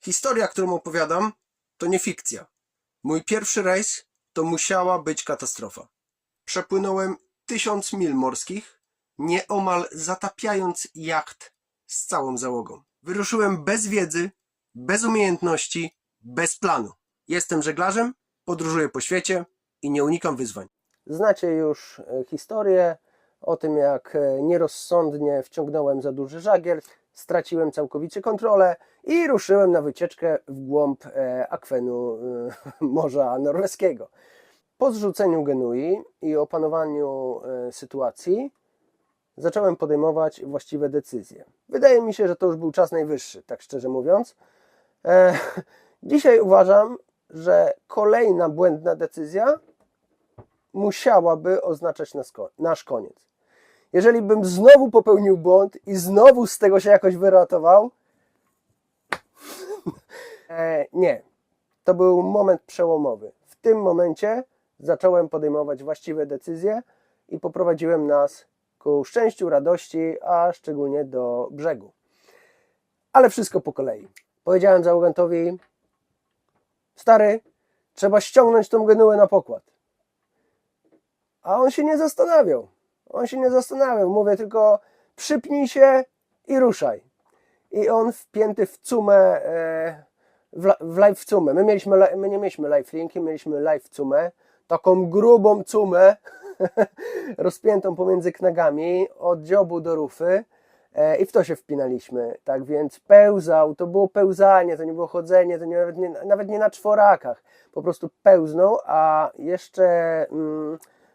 Historia, którą opowiadam, to nie fikcja. Mój pierwszy rejs to musiała być katastrofa. Przepłynąłem 1000 mil morskich, nieomal zatapiając jacht z całą załogą. Wyruszyłem bez wiedzy, bez umiejętności, bez planu. Jestem żeglarzem, podróżuję po świecie i nie unikam wyzwań. Znacie już historię o tym, jak nierozsądnie wciągnąłem za duży żagiel, straciłem całkowicie kontrolę i ruszyłem na wycieczkę w głąb akwenu Morza Norweskiego. Po zrzuceniu Genui i opanowaniu sytuacji zacząłem podejmować właściwe decyzje. Wydaje mi się, że to już był czas najwyższy, tak szczerze mówiąc. Dzisiaj uważam, że kolejna błędna decyzja musiałaby oznaczać nasz koniec. Jeżeli bym znowu popełnił błąd i znowu z tego się jakoś wyratował, nie. To był moment przełomowy. W tym momencie zacząłem podejmować właściwe decyzje i poprowadziłem nas ku szczęściu, radości, a szczególnie do brzegu. Ale wszystko po kolei. Powiedziałem załogantowi: stary, trzeba ściągnąć tą Genuę na pokład. A on się nie zastanawiał. Mówię tylko: przypnij się i ruszaj. I on wpięty w cumę, w live cumę. My nie mieliśmy live linki, mieliśmy live cumę. Taką grubą cumę, rozpiętą pomiędzy knagami, od dziobu do rufy. I w to się wpinaliśmy. Tak więc pełzał, to było pełzanie, to nie było chodzenie, to nawet nie na czworakach. Po prostu pełznął, a jeszcze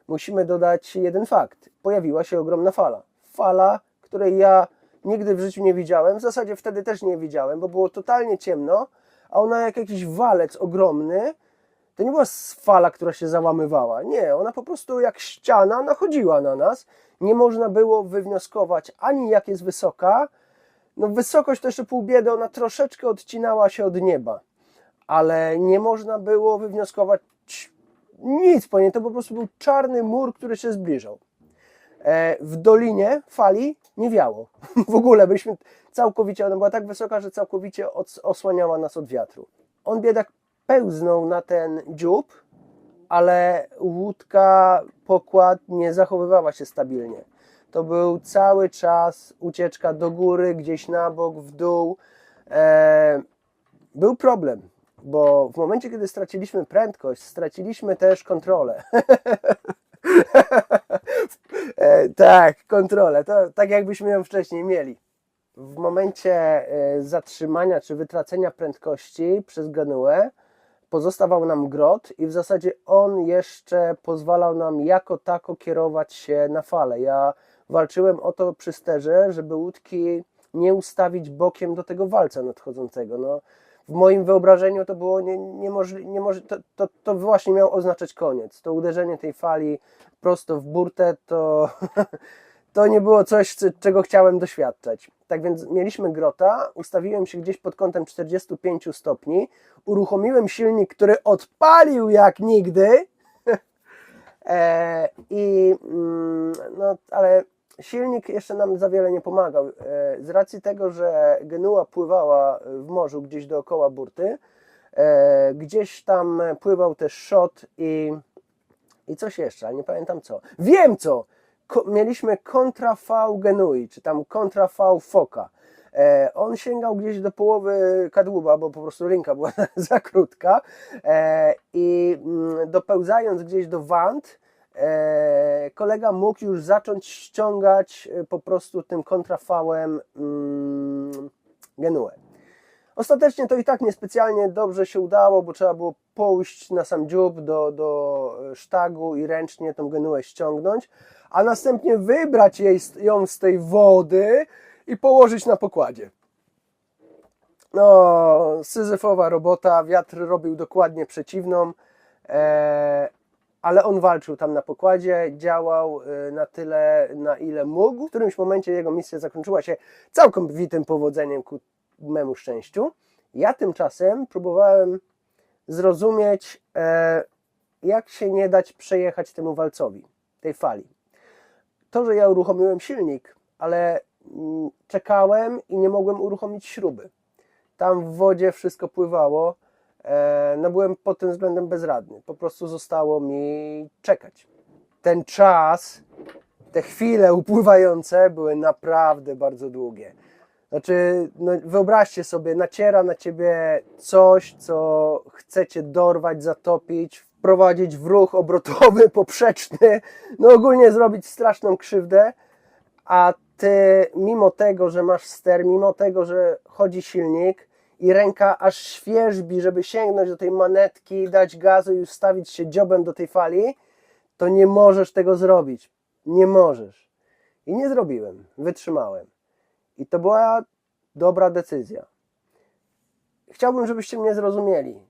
musimy dodać jeden fakt. Pojawiła się ogromna fala. Fala, której ja nigdy w życiu nie widziałem. W zasadzie wtedy też nie widziałem, bo było totalnie ciemno, a ona jak jakiś walec ogromny. To nie była fala, która się załamywała. Nie, ona po prostu jak ściana nachodziła na nas. Nie można było wywnioskować ani jak jest wysoka. No wysokość to jeszcze pół biedy, ona troszeczkę odcinała się od nieba. Ale nie można było wywnioskować nic po niej. To po prostu był czarny mur, który się zbliżał. W dolinie fali nie wiało. W ogóle byliśmy całkowicie, ona była tak wysoka, że całkowicie osłaniała nas od wiatru. On biedak pełznął na ten dziób, ale łódka, pokład nie zachowywała się stabilnie. To był cały czas ucieczka do góry, gdzieś na bok, w dół. Był problem, bo w momencie, kiedy straciliśmy prędkość, straciliśmy też kontrolę. Tak, kontrolę. To tak jakbyśmy ją wcześniej mieli. W momencie zatrzymania czy wytracenia prędkości przez Genuę pozostawał nam grot i w zasadzie on jeszcze pozwalał nam jako tako kierować się na falę. Ja walczyłem o to przy sterze, żeby łódki nie ustawić bokiem do tego walca nadchodzącego. No, w moim wyobrażeniu to było niemożliwe. To właśnie miało oznaczać koniec. To uderzenie tej fali prosto w burtę to nie było coś, czego chciałem doświadczać. Tak więc mieliśmy grota, ustawiłem się gdzieś pod kątem 45 stopni, uruchomiłem silnik, który odpalił jak nigdy, no, ale silnik jeszcze nam za wiele nie pomagał. Z racji tego, że Genua pływała w morzu gdzieś dookoła burty, gdzieś tam pływał też szot i coś jeszcze, ale nie pamiętam co. Wiem co! Mieliśmy kontra V Genui, czy tam kontra V Foka. On sięgał gdzieś do połowy kadłuba, bo po prostu linka była za krótka. I dopełzając gdzieś do wand, kolega mógł już zacząć ściągać po prostu tym kontra V-em Genuę. Ostatecznie to i tak niespecjalnie dobrze się udało, bo trzeba było pójść na sam dziób do sztagu i ręcznie tą Genuę ściągnąć, a następnie wybrać ją z tej wody i położyć na pokładzie. No, syzyfowa robota, wiatr robił dokładnie przeciwną, ale on walczył tam na pokładzie, działał na tyle, na ile mógł. W którymś momencie jego misja zakończyła się całkowitym powodzeniem ku memu szczęściu. Ja tymczasem próbowałem zrozumieć, jak się nie dać przejechać temu walcowi, tej fali. To, że ja uruchomiłem silnik, ale czekałem i nie mogłem uruchomić śruby. tam w wodzie wszystko pływało. No byłem pod tym względem bezradny. Po prostu zostało mi czekać. Ten czas, te chwile upływające były naprawdę bardzo długie. Znaczy, no wyobraźcie sobie, naciera na ciebie coś, co chcecie dorwać, zatopić, wprowadzić w ruch obrotowy, poprzeczny, no ogólnie zrobić straszną krzywdę, a ty mimo tego, że masz ster, mimo tego, że chodzi silnik i ręka aż świerzbi, żeby sięgnąć do tej manetki, dać gazu i wstawić się dziobem do tej fali, to nie możesz tego zrobić. Nie możesz. I nie zrobiłem. Wytrzymałem. I to była dobra decyzja. Chciałbym, żebyście mnie zrozumieli.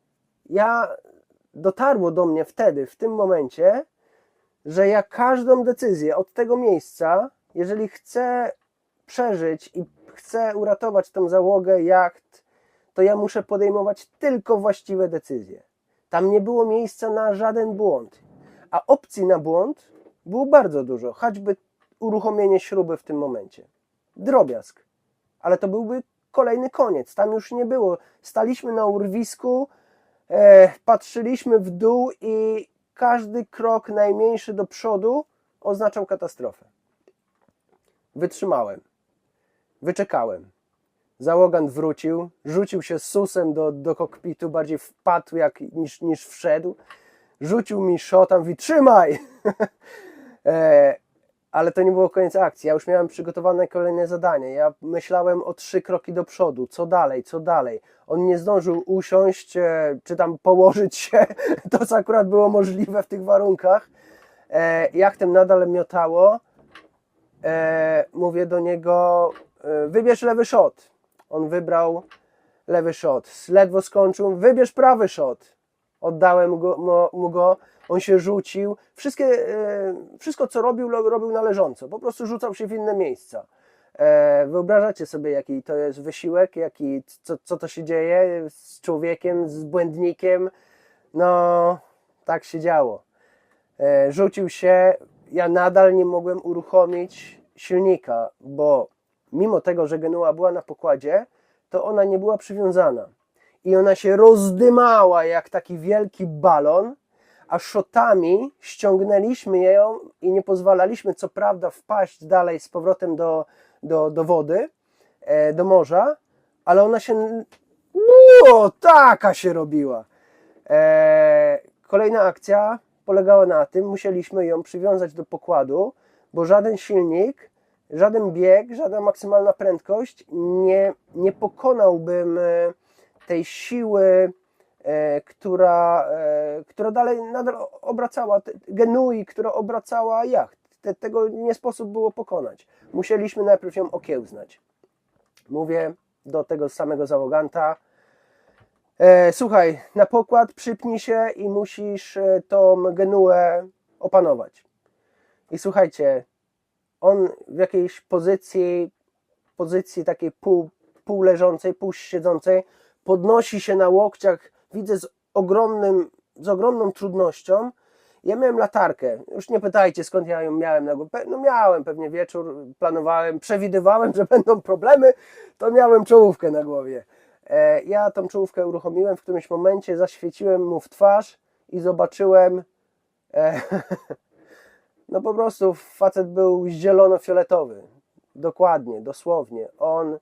Dotarło do mnie wtedy, w tym momencie, że ja każdą decyzję od tego miejsca, jeżeli chcę przeżyć i chcę uratować tę załogę jacht, to ja muszę podejmować tylko właściwe decyzje. Tam nie było miejsca na żaden błąd. A opcji na błąd było bardzo dużo. Choćby uruchomienie śruby w tym momencie. Drobiazg. Ale to byłby kolejny koniec. Tam już nie było. Staliśmy na urwisku, patrzyliśmy w dół i każdy krok najmniejszy do przodu oznaczał katastrofę. Wytrzymałem. Wyczekałem. Załogant wrócił, rzucił się susem do kokpitu, bardziej wpadł niż wszedł. Rzucił mi shota, mówi trzymaj! Ale to nie było koniec akcji. Ja już miałem przygotowane kolejne zadanie. Ja myślałem o 3 kroki do przodu. Co dalej, co dalej? On nie zdążył usiąść, czy tam położyć się. To, co akurat było możliwe w tych warunkach. Jachtem nadal miotało. Mówię do niego, wybierz lewy shot. On wybrał lewy shot. Ledwo skończył, wybierz prawy shot. Oddałem mu go. On się rzucił. Wszystko, co robił należąco. Po prostu rzucał się w inne miejsca. Wyobrażacie sobie, jaki to jest wysiłek, co to się dzieje z człowiekiem, z błędnikiem. No, tak się działo. Rzucił się. Ja nadal nie mogłem uruchomić silnika, bo mimo tego, że Genua była na pokładzie, to ona nie była przywiązana. I ona się rozdymała jak taki wielki balon, a szotami ściągnęliśmy ją i nie pozwalaliśmy co prawda wpaść dalej z powrotem do wody, do morza, ale ona się taka się robiła. Kolejna akcja polegała na tym, musieliśmy ją przywiązać do pokładu, bo żaden silnik, żaden bieg, żadna maksymalna prędkość nie pokonałbym tej siły, która nadal obracała, Genui, która obracała jacht. Tego nie sposób było pokonać. Musieliśmy najpierw ją okiełznać. Mówię do tego samego załoganta, słuchaj, na pokład przypnij się i musisz tą Genuę opanować. I słuchajcie, on w jakiejś pozycji takiej pół leżącej, pół siedzącej, podnosi się na łokciach, widzę z ogromną trudnością. Ja miałem latarkę, już nie pytajcie skąd ja ją miałem na głowie. No miałem pewnie wieczór, planowałem, przewidywałem, że będą problemy, to miałem czołówkę na głowie. Ja tą czołówkę uruchomiłem, w którymś momencie zaświeciłem mu w twarz i zobaczyłem, no po prostu facet był zielono-fioletowy, dokładnie, dosłownie. On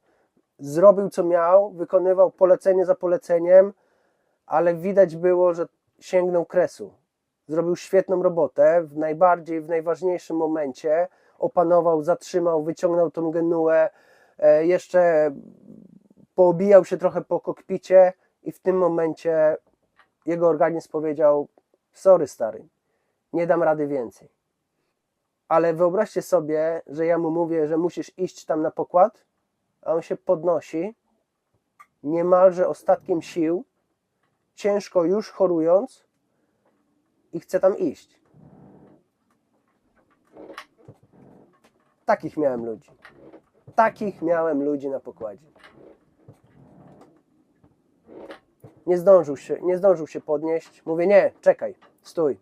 zrobił co miał, wykonywał polecenie za poleceniem, ale widać było, że sięgnął kresu. Zrobił świetną robotę, w najważniejszym momencie opanował, zatrzymał, wyciągnął tą Genuę, jeszcze poobijał się trochę po kokpicie i w tym momencie jego organizm powiedział: sorry stary, nie dam rady więcej. Ale wyobraźcie sobie, że ja mu mówię, że musisz iść tam na pokład, a on się podnosi, niemalże ostatkiem sił, ciężko już chorując i chce tam iść. Takich miałem ludzi. Takich miałem ludzi na pokładzie. Nie zdążył się podnieść. Mówię, nie, czekaj, stój.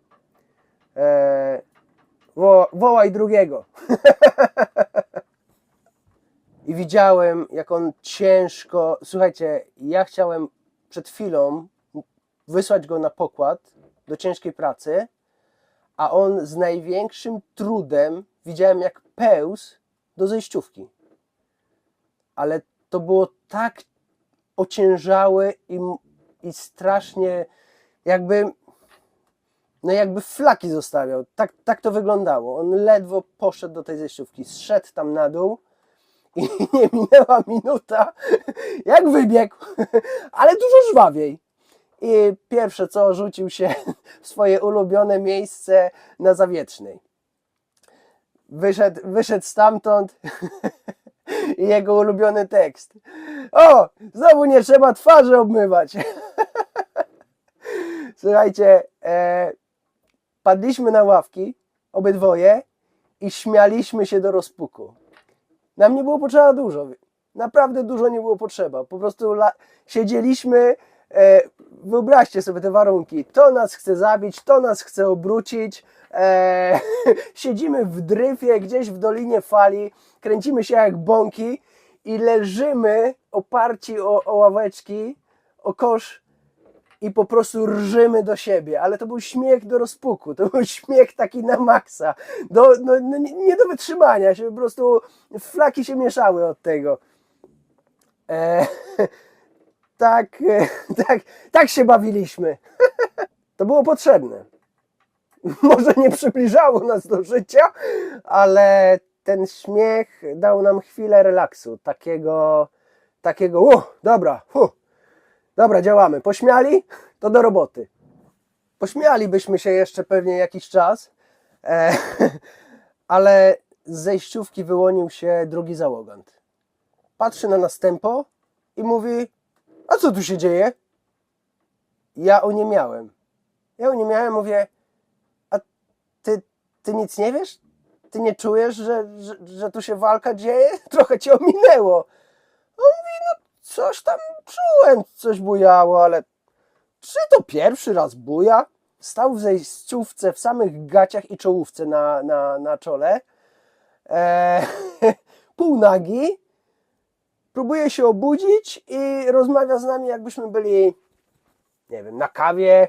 Wołaj drugiego. i widziałem, jak on ciężko... Słuchajcie, ja chciałem przed chwilą wysłać go na pokład do ciężkiej pracy, a on z największym trudem, widziałem, jak pełzł do zejściówki. Ale to było tak ociężałe i strasznie jakby flaki zostawiał. Tak to wyglądało. On ledwo poszedł do tej zejściówki, zszedł tam na dół i nie minęła minuta, jak wybiegł, ale dużo żwawiej. I pierwsze co, rzucił się w swoje ulubione miejsce na Zawietrznej. Wyszedł stamtąd i jego ulubiony tekst. O, znowu nie trzeba twarzy obmywać. Słuchajcie, padliśmy na ławki, obydwoje, i śmialiśmy się do rozpuku. Nam nie było potrzeba dużo. Naprawdę dużo nie było potrzeba. Po prostu siedzieliśmy, wyobraźcie sobie te warunki. To nas chce zabić, to nas chce obrócić. Siedzimy w dryfie, gdzieś w Dolinie Fali, kręcimy się jak bąki i leżymy oparci o ławeczki, o kosz i po prostu rżymy do siebie. Ale to był śmiech do rozpuku, to był śmiech taki na maksa. Nie do wytrzymania, się po prostu flaki się mieszały od tego. Tak się bawiliśmy. To było potrzebne. Może nie przybliżało nas do życia, ale ten śmiech dał nam chwilę relaksu. Dobra, działamy. Pośmiali? To do roboty. Pośmialibyśmy się jeszcze pewnie jakiś czas, ale z zejściówki wyłonił się drugi załogant. Patrzy na nas tempo i mówi: a co tu się dzieje? Ja oniemiałem, mówię: a ty nic nie wiesz? Ty nie czujesz, że tu się walka dzieje? Trochę cię ominęło. On mówi: no coś tam czułem, coś bujało, ale czy to pierwszy raz buja? Stał w zejściówce w samych gaciach i czołówce na czole. Półnagi. Próbuje się obudzić i rozmawia z nami, jakbyśmy byli, nie wiem, na kawie,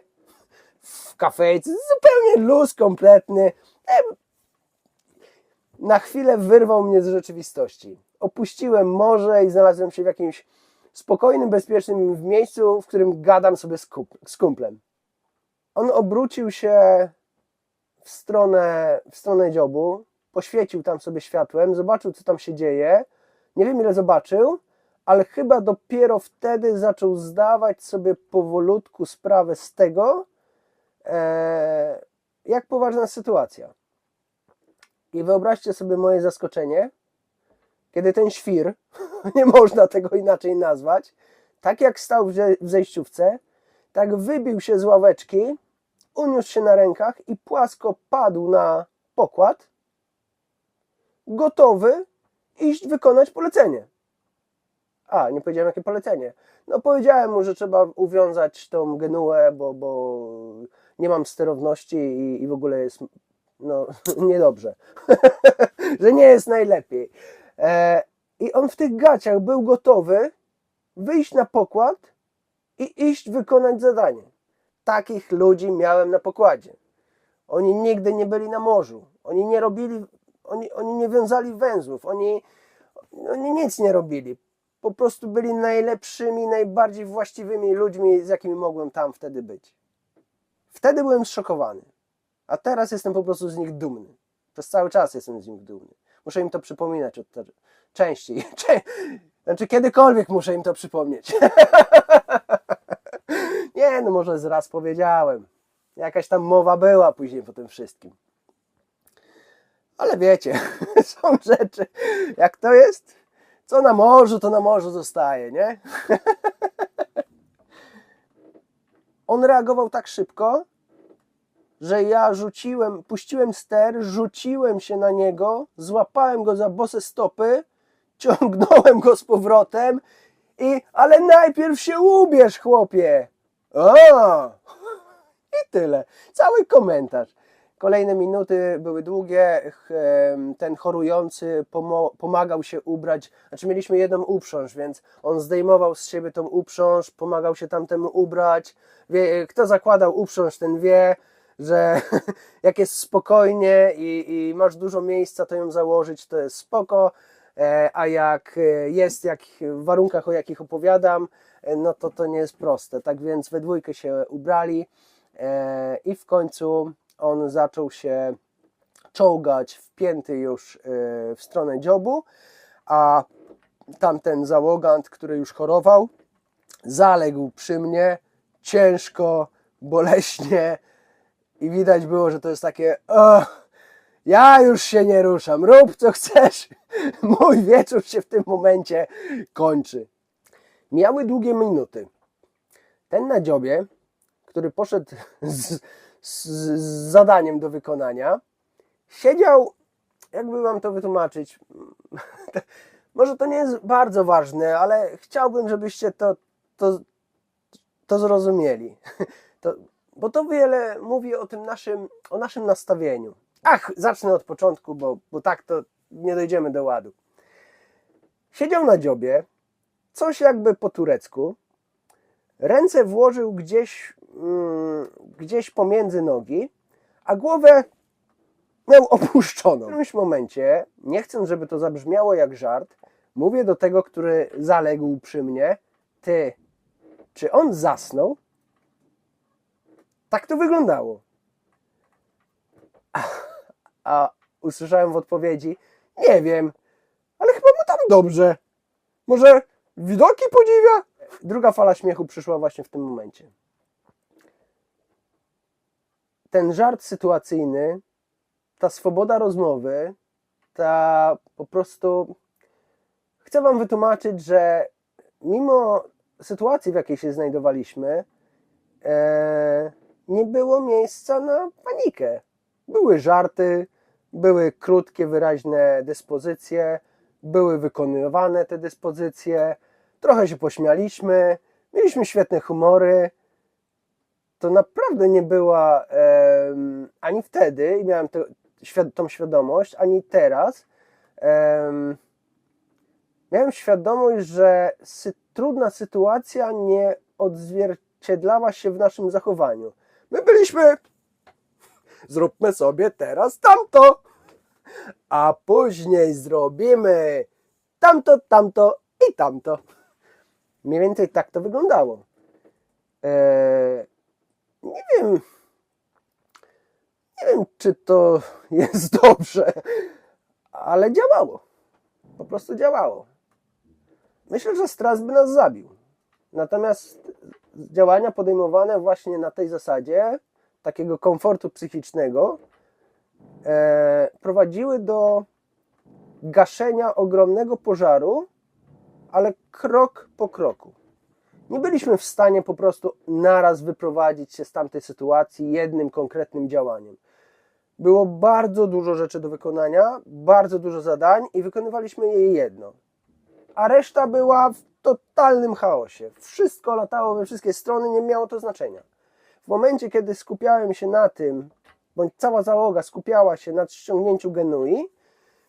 w kafejce. Zupełnie luz kompletny. Na chwilę wyrwał mnie z rzeczywistości. Opuściłem morze i znalazłem się w jakimś spokojnym, bezpiecznym miejscu, w którym gadam sobie z kumplem. On obrócił się w stronę dziobu, poświecił tam sobie światłem, zobaczył, co tam się dzieje. Nie wiem, ile zobaczył, ale chyba dopiero wtedy zaczął zdawać sobie powolutku sprawę z tego, jak poważna sytuacja. I wyobraźcie sobie moje zaskoczenie, kiedy ten świr, nie można tego inaczej nazwać, tak jak stał w zejściówce, tak wybił się z ławeczki, uniósł się na rękach i płasko padł na pokład, gotowy iść wykonać polecenie. A, nie powiedziałem, jakie polecenie. No powiedziałem mu, że trzeba uwiązać tą genuę, bo nie mam sterowności i w ogóle jest niedobrze. Że nie jest najlepiej. I on w tych gaciach był gotowy wyjść na pokład i iść wykonać zadanie. Takich ludzi miałem na pokładzie. Oni nigdy nie byli na morzu. Oni nie robili, oni nie wiązali węzłów. Oni nic nie robili. Po prostu byli najlepszymi, najbardziej właściwymi ludźmi, z jakimi mogłem tam wtedy być. Wtedy byłem zszokowany. A teraz jestem po prostu z nich dumny. Przez cały czas jestem z nich dumny. Muszę im to przypominać częściej. Znaczy kiedykolwiek muszę im to przypomnieć. Nie, no może z raz powiedziałem. Jakaś tam mowa była później po tym wszystkim. Ale wiecie, są rzeczy, jak to jest, co na morzu, to na morzu zostaje, nie? On reagował tak szybko, że ja puściłem ster, rzuciłem się na niego, złapałem go za bose stopy, ciągnąłem go z powrotem ale najpierw się ubierz, chłopie. I tyle. Cały komentarz. Kolejne minuty były długie, ten chorujący pomagał się ubrać, znaczy mieliśmy jedną uprząż, więc on zdejmował z siebie tą uprząż, pomagał się tamtemu ubrać. Kto zakładał uprząż, ten wie, że jak jest spokojnie i masz dużo miejsca, to ją założyć, to jest spoko, a jak jest w warunkach, o jakich opowiadam, no to nie jest proste. Tak więc we dwójkę się ubrali i w końcu on zaczął się czołgać wpięty już w stronę dziobu, a tamten załogant, który już chorował, zaległ przy mnie ciężko, boleśnie i widać było, że to jest takie ja już się nie ruszam, rób co chcesz, mój wieczór się w tym momencie kończy. Mijały długie minuty. Ten na dziobie, który poszedł z zadaniem do wykonania, siedział, jakby wam to wytłumaczyć, może to nie jest bardzo ważne, ale chciałbym, żebyście to zrozumieli, bo to wiele mówi o naszym nastawieniu. Zacznę od początku, bo tak to nie dojdziemy do ładu. Siedział na dziobie, coś jakby po turecku, ręce włożył gdzieś pomiędzy nogi, a głowę miał opuszczoną. W którymś momencie, nie chcę, żeby to zabrzmiało jak żart, mówię do tego, który zaległ przy mnie: ty, czy on zasnął? Tak to wyglądało. A usłyszałem w odpowiedzi: nie wiem, ale chyba mu tam dobrze. Może widoki podziwia? Druga fala śmiechu przyszła właśnie w tym momencie. Ten żart sytuacyjny, ta swoboda rozmowy, ta po prostu... Chcę wam wytłumaczyć, że mimo sytuacji, w jakiej się znajdowaliśmy, nie było miejsca na panikę. Były żarty, były krótkie, wyraźne dyspozycje, były wykonywane te dyspozycje, trochę się pośmialiśmy, mieliśmy świetne humory. To naprawdę nie była ani wtedy, i miałem tą świadomość, ani teraz, miałem świadomość, że trudna sytuacja nie odzwierciedlała się w naszym zachowaniu. My byliśmy: zróbmy sobie teraz tamto, a później zrobimy tamto i tamto. Mniej więcej tak to wyglądało. Nie wiem, czy to jest dobrze, ale działało. Po prostu działało. Myślę, że stres by nas zabił. Natomiast działania podejmowane właśnie na tej zasadzie, takiego komfortu psychicznego, prowadziły do gaszenia ogromnego pożaru, ale krok po kroku. Nie byliśmy w stanie po prostu naraz wyprowadzić się z tamtej sytuacji jednym konkretnym działaniem. Było bardzo dużo rzeczy do wykonania, bardzo dużo zadań i wykonywaliśmy je jedno. A reszta była w totalnym chaosie. Wszystko latało we wszystkie strony, nie miało to znaczenia. W momencie, kiedy skupiałem się na tym, bądź cała załoga skupiała się na ściągnięciu Genui,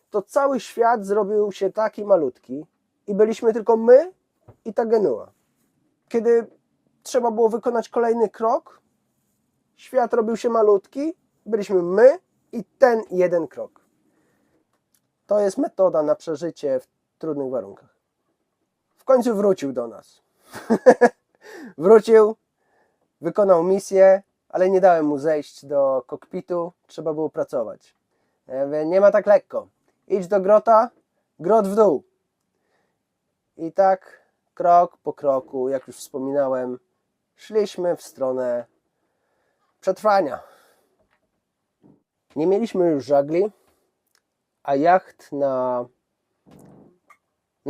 to cały świat zrobił się taki malutki i byliśmy tylko my i ta Genua. Kiedy trzeba było wykonać kolejny krok, świat robił się malutki, byliśmy my i ten jeden krok. To jest metoda na przeżycie w trudnych warunkach. W końcu wrócił do nas. Wrócił, wykonał misję, ale nie dałem mu zejść do kokpitu, trzeba było pracować. Ja mówię: nie ma tak lekko. Idź do grota, grot w dół. I tak krok po kroku, jak już wspominałem, szliśmy w stronę przetrwania. Nie mieliśmy już żagli, a jacht na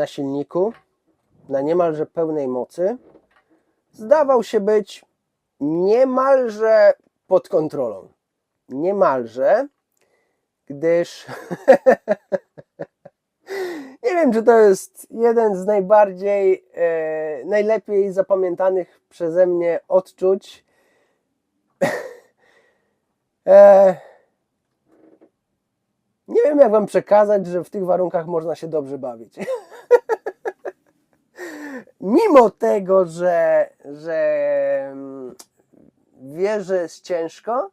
silniku, na niemalże pełnej mocy, zdawał się być niemalże pod kontrolą. Niemalże, gdyż nie wiem, czy to jest jeden z najlepiej zapamiętanych przeze mnie odczuć. Nie wiem, jak wam przekazać, że w tych warunkach można się dobrze bawić. Mimo tego, że wiesz, że jest ciężko,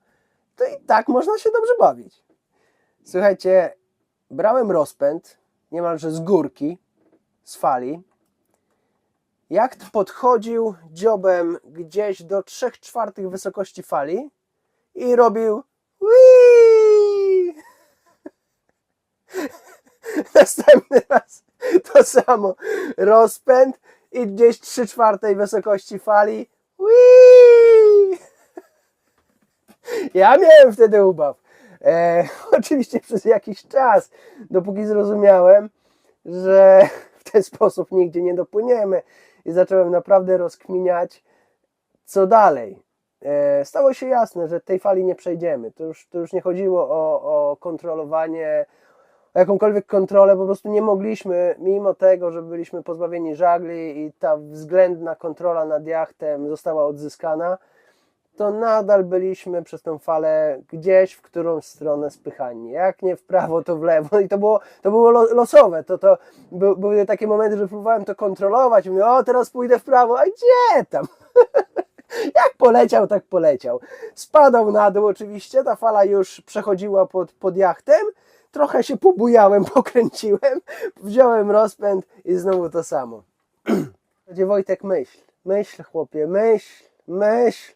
to i tak można się dobrze bawić. Słuchajcie, brałem rozpęd niemalże z górki, z fali. Jacht podchodził dziobem gdzieś do 3/4 wysokości fali i robił Wii! Następny raz to samo. Rozpęd i gdzieś 3/4 wysokości fali. Wii! Ja miałem wtedy ubaw. Oczywiście przez jakiś czas, dopóki zrozumiałem, że w ten sposób nigdzie nie dopłyniemy i zacząłem naprawdę rozkminiać, co dalej. Stało się jasne, że tej fali nie przejdziemy. To już nie chodziło o kontrolowanie, o jakąkolwiek kontrolę, po prostu nie mogliśmy, mimo tego, że byliśmy pozbawieni żagli i ta względna kontrola nad jachtem została odzyskana, to nadal byliśmy przez tę falę gdzieś w którąś stronę spychani. Jak nie w prawo, to w lewo. I to było losowe. Były takie momenty, że próbowałem to kontrolować. I mówię, o, teraz pójdę w prawo. A gdzie tam? Jak poleciał, tak poleciał. Spadał na dół oczywiście. Ta fala już przechodziła pod jachtem. Trochę się pobujałem, pokręciłem. Wziąłem rozpęd i znowu to samo. Gdzie Wojtek, myśl. Myśl, chłopie, myśl.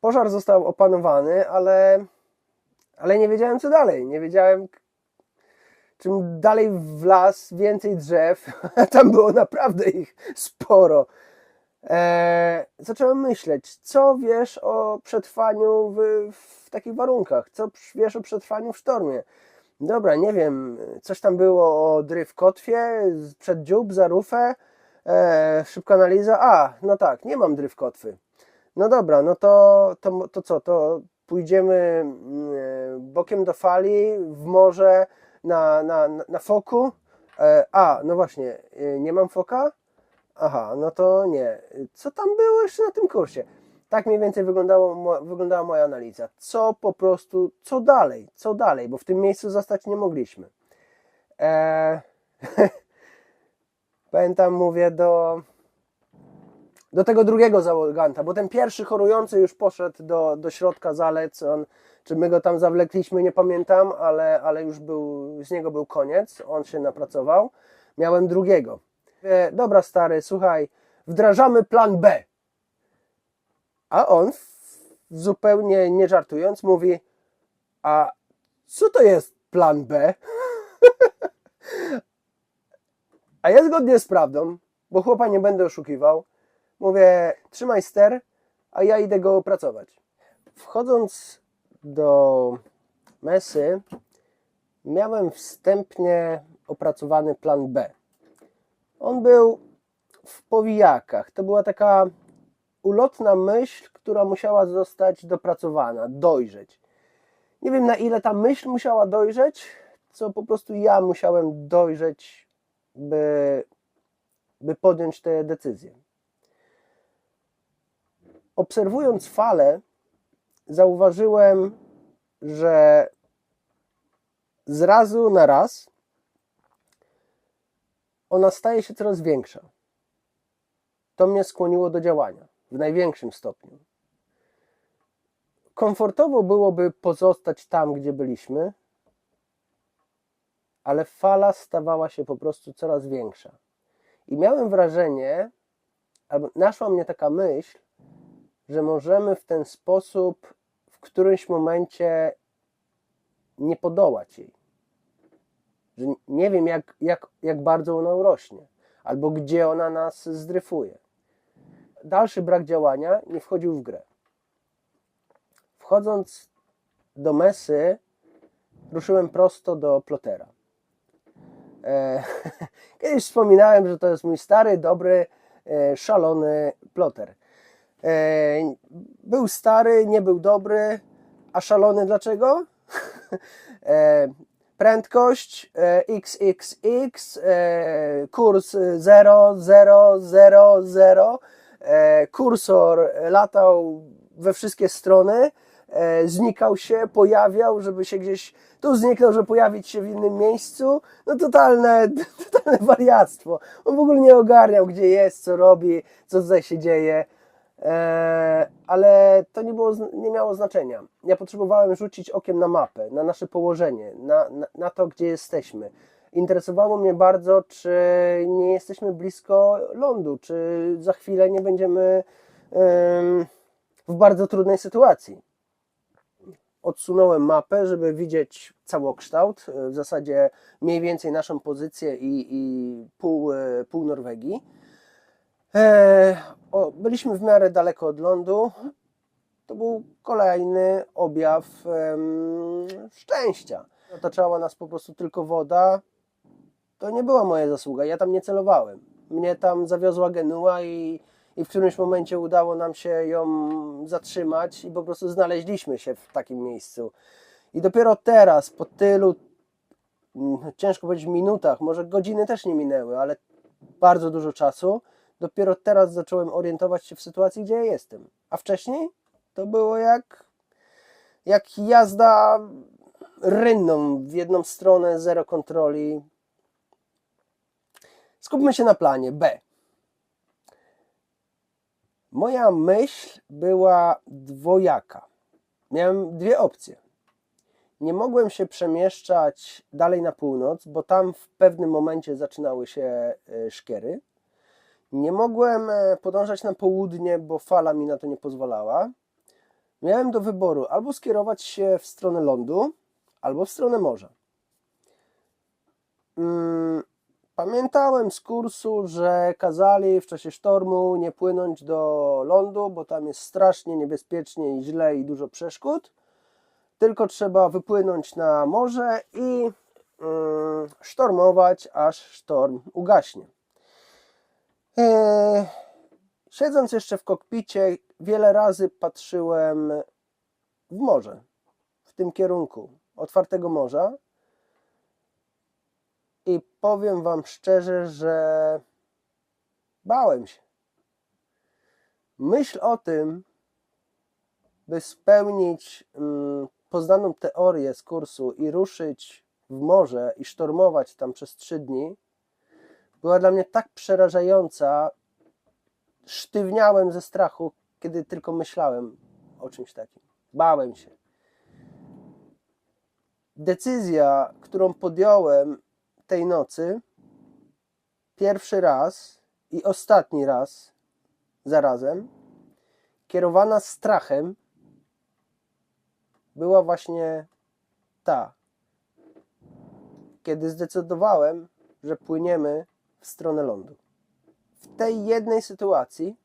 Pożar został opanowany, ale nie wiedziałem, co dalej. Nie wiedziałem, czym dalej w las, więcej drzew. Tam było naprawdę ich sporo. Zacząłem myśleć, co wiesz o przetrwaniu w takich warunkach? Co wiesz o przetrwaniu w sztormie? Dobra, nie wiem, coś tam było o dry w kotwie, przed dziób, za rufę, szybka analiza. A, no tak, nie mam dry w kotwy. No dobra, no to co? To pójdziemy bokiem do fali, w morze, na foku. A, no właśnie, nie mam foka? Aha, no to nie. Co tam było jeszcze na tym kursie? Tak mniej więcej wyglądała moja analiza. Co dalej? Bo w tym miejscu zostać nie mogliśmy. Pamiętam, mówię do tego drugiego załoganta, bo ten pierwszy chorujący już poszedł do środka Zalec. Czy my go tam zawlekliśmy, nie pamiętam, ale już z niego był koniec. On się napracował. Miałem drugiego. Mówię, dobra stary, słuchaj, wdrażamy plan B. A on zupełnie nie żartując mówi, a co to jest plan B? A ja zgodnie z prawdą, bo chłopa nie będę oszukiwał, mówię, trzymaj ster, a ja idę go opracować. Wchodząc do mesy, miałem wstępnie opracowany plan B. On był w powijakach. To była taka ulotna myśl, która musiała zostać dopracowana, dojrzeć. Nie wiem, na ile ta myśl musiała dojrzeć, co po prostu ja musiałem dojrzeć, by podjąć tę decyzję. Obserwując falę, zauważyłem, że z razu na raz ona staje się coraz większa. To mnie skłoniło do działania w największym stopniu. Komfortowo byłoby pozostać tam, gdzie byliśmy, ale fala stawała się po prostu coraz większa. I miałem wrażenie, albo naszła mnie taka myśl, że możemy w ten sposób w którymś momencie nie podołać jej. Że nie wiem, jak bardzo ona urośnie, albo gdzie ona nas zdryfuje. Dalszy brak działania nie wchodził w grę. Wchodząc do mesy, ruszyłem prosto do plotera. Kiedyś wspominałem, że to jest mój stary, dobry, szalony ploter. Był stary, nie był dobry, a szalony dlaczego? Prędkość XXX, kurs 0000, kursor latał we wszystkie strony, znikał się, pojawiał, żeby się gdzieś tu zniknął, żeby pojawić się w innym miejscu. No totalne wariactwo. On w ogóle nie ogarniał, gdzie jest, co robi, co tutaj się dzieje. Ale to nie miało znaczenia. Ja potrzebowałem rzucić okiem na mapę, na nasze położenie, na to, gdzie jesteśmy. Interesowało mnie bardzo, czy nie jesteśmy blisko lądu, czy za chwilę nie będziemy w bardzo trudnej sytuacji. Odsunąłem mapę, żeby widzieć całokształt, w zasadzie mniej więcej naszą pozycję i pół Norwegii. Byliśmy w miarę daleko od lądu. To był kolejny objaw szczęścia. Otaczała nas po prostu tylko woda. To nie była moja zasługa, ja tam nie celowałem. Mnie tam zawiozła Genua i w którymś momencie udało nam się ją zatrzymać i po prostu znaleźliśmy się w takim miejscu. I dopiero teraz, po tylu, ciężko powiedzieć minutach, może godziny też nie minęły, ale bardzo dużo czasu, dopiero teraz zacząłem orientować się w sytuacji, gdzie ja jestem. A wcześniej to było jak jazda rynną w jedną stronę, zero kontroli. Skupmy się na planie B. Moja myśl była dwojaka. Miałem dwie opcje. Nie mogłem się przemieszczać dalej na północ, bo tam w pewnym momencie zaczynały się szkiery. Nie mogłem podążać na południe, bo fala mi na to nie pozwalała. Miałem do wyboru albo skierować się w stronę lądu, albo w stronę morza. Pamiętałem z kursu, że kazali w czasie sztormu nie płynąć do lądu, bo tam jest strasznie niebezpiecznie i źle i dużo przeszkód. Tylko trzeba wypłynąć na morze i sztormować, aż sztorm ugaśnie. Siedząc jeszcze w kokpicie, wiele razy patrzyłem w morze, w tym kierunku otwartego morza. I powiem Wam szczerze, że bałem się. Myśl o tym, by spełnić poznaną teorię z kursu i ruszyć w morze i sztormować tam przez 3 dni, była dla mnie tak przerażająca. Sztywniałem ze strachu, kiedy tylko myślałem o czymś takim. Bałem się. Decyzja, którą podjąłem tej nocy, pierwszy raz i ostatni raz zarazem, kierowana strachem, była właśnie ta, kiedy zdecydowałem, że płyniemy w stronę lądu. W tej jednej sytuacji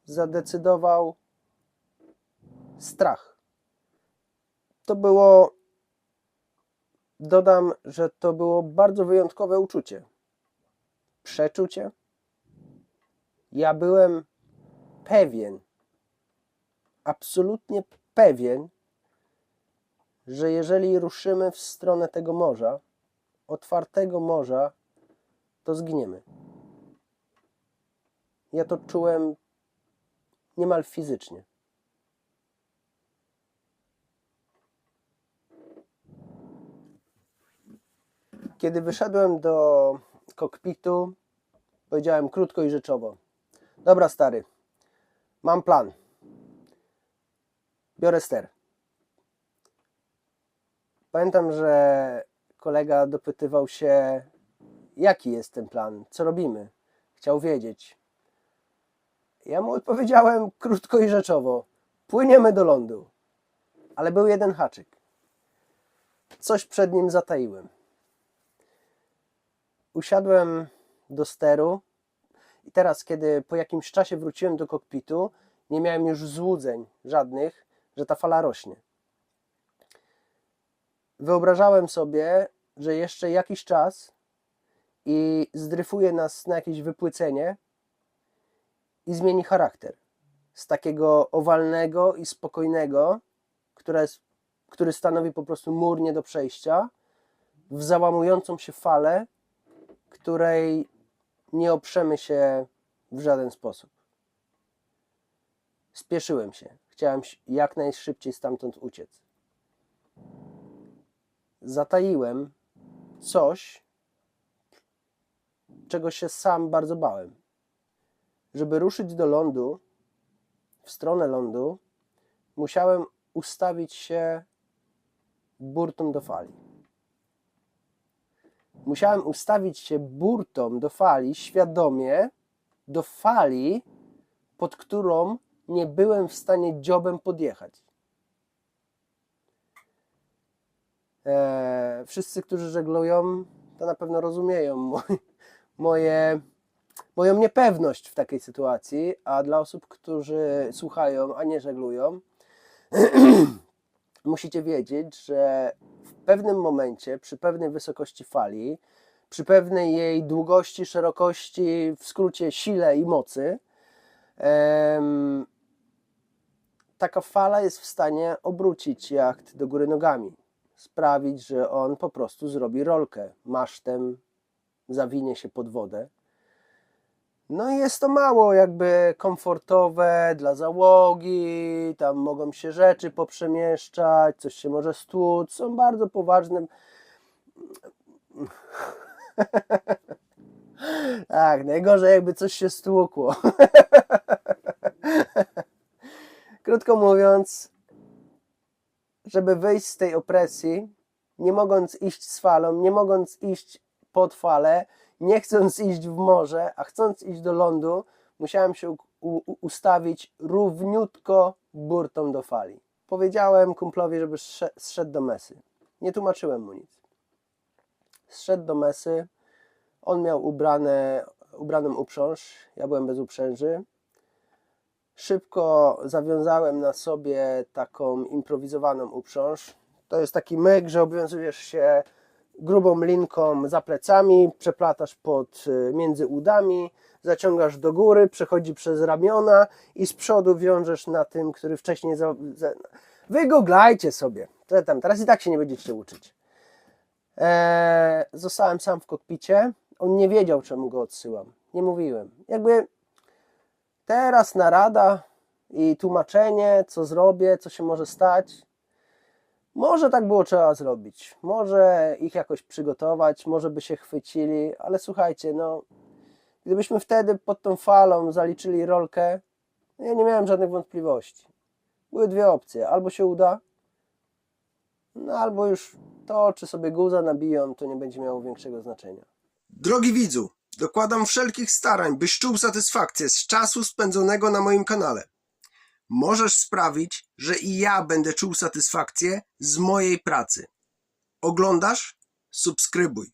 zadecydował strach. To było, dodam, że to było bardzo wyjątkowe uczucie. Przeczucie. Ja byłem pewien, absolutnie pewien, że jeżeli ruszymy w stronę tego morza, otwartego morza, to zginiemy. Ja to czułem niemal fizycznie. Kiedy wyszedłem do kokpitu, powiedziałem krótko i rzeczowo: dobra, stary, mam plan. Biorę ster. Pamiętam, że kolega dopytywał się, jaki jest ten plan, co robimy. Chciał wiedzieć. Ja mu odpowiedziałem krótko i rzeczowo: płyniemy do lądu. Ale był jeden haczyk. Coś przed nim zataiłem. Usiadłem do steru i teraz, kiedy po jakimś czasie wróciłem do kokpitu, nie miałem już złudzeń żadnych, że ta fala rośnie. Wyobrażałem sobie, że jeszcze jakiś czas i zdryfuje nas na jakieś wypłycenie i zmieni charakter. Z takiego owalnego i spokojnego, który stanowi po prostu mur nie do przejścia, w załamującą się falę, której nie oprzemy się w żaden sposób. Spieszyłem się. Chciałem jak najszybciej stamtąd uciec. Zataiłem coś, czego się sam bardzo bałem. Żeby ruszyć do lądu, w stronę lądu, musiałem ustawić się burtą do fali. Musiałem ustawić się burtą do fali, świadomie, do fali, pod którą nie byłem w stanie dziobem podjechać. Wszyscy, którzy żeglują, to na pewno rozumieją moją niepewność w takiej sytuacji, a dla osób, którzy słuchają, a nie żeglują, musicie wiedzieć, że w pewnym momencie, przy pewnej wysokości fali, przy pewnej jej długości, szerokości, w skrócie sile i mocy, taka fala jest w stanie obrócić jacht do góry nogami. Sprawić, że on po prostu zrobi rolkę masztem, zawinie się pod wodę. No i jest to mało jakby komfortowe dla załogi, tam mogą się rzeczy poprzemieszczać, coś się może stłuc, są bardzo poważne. Tak, najgorzej jakby coś się stłukło. Krótko mówiąc, żeby wyjść z tej opresji, nie mogąc iść z falą, nie mogąc iść pod falę, nie chcąc iść w morze, a chcąc iść do lądu, musiałem się ustawić równiutko burtą do fali. Powiedziałem kumplowi, żeby zszedł do mesy. Nie tłumaczyłem mu nic. Zszedł do mesy, on miał ubraną uprząż, ja byłem bez uprzęży. Szybko zawiązałem na sobie taką improwizowaną uprząż. To jest taki myk, że obwiązujesz się grubą linką za plecami, przeplatasz między udami, zaciągasz do góry, przechodzi przez ramiona i z przodu wiążesz na tym, który wcześniej... Wygooglajcie sobie. Teraz i tak się nie będziecie uczyć. Zostałem sam w kokpicie. On nie wiedział, czemu go odsyłam. Nie mówiłem. Jakby teraz narada i tłumaczenie, co zrobię, co się może stać. Może tak było trzeba zrobić. Może ich jakoś przygotować, może by się chwycili, ale słuchajcie, no gdybyśmy wtedy pod tą falą zaliczyli rolkę, ja nie miałem żadnych wątpliwości. Były dwie opcje. Albo się uda, no albo już to, czy sobie guza nabiją, to nie będzie miało większego znaczenia. Drogi widzu, dokładam wszelkich starań, byś czuł satysfakcję z czasu spędzonego na moim kanale. Możesz sprawić, że i ja będę czuł satysfakcję z mojej pracy. Oglądasz? Subskrybuj.